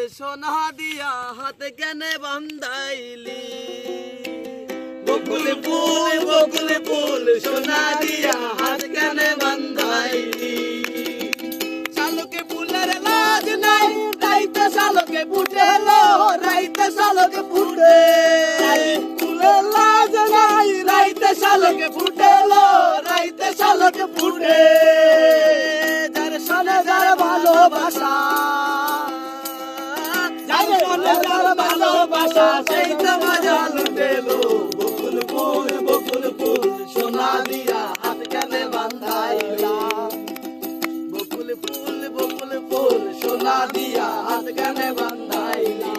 সোনা দিয়া হাত কেনে বান্ধাইলি বকুল ফুল সোনা দিয়া হাত কেনে বান্ধাইলি শালকে ফুলের লাজ নাই রাইতে শালকে ফুটেলো রাইতে শালকে ফুটে ফুলের লাজ নাই রাইতে শালকে ফুটেলো রাইতে শালকে ফুটে যার সনে যার ভালোবাসা যার সনে যার ভালোবাসা সেই তো মজা লুটেলো বকুল ফুল সোনা দিয়া হাত কেনে বান্ধাইলা বকুল ফুল সোনা দিয়া হাত কেনে বান্ধাইলা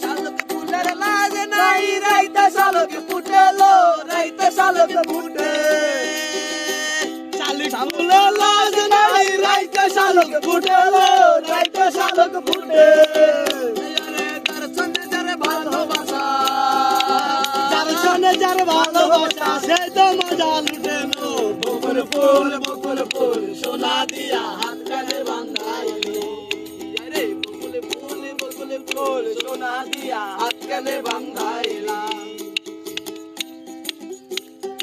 শালকে ফুলের লাজ নাই রাইতে শালকে ফুটেলো রাইতে শালকে ফুটে ফুলের লাজ নাই রাইতে শালকে ফুটেলো রাইতে শালকে ফুটে যার সনে যার ভালোবাসা যার সনে যার ভালোবাসা সেই তো মজা লুটেলো বকুল ফুল সোনা দিয়া হাত কানে বান্ধাইলি রে বকুল ফুল সোনা দিয়া হাত কানে বান্ধাইলা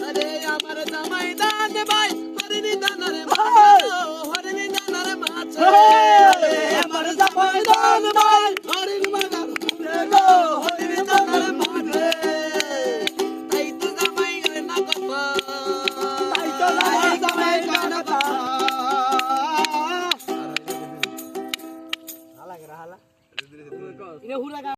আরে আমার জামাই দান ভাই হরিনি দানারে মাছ হরিনি দানারে মাছ আমার জামাই দান ভাই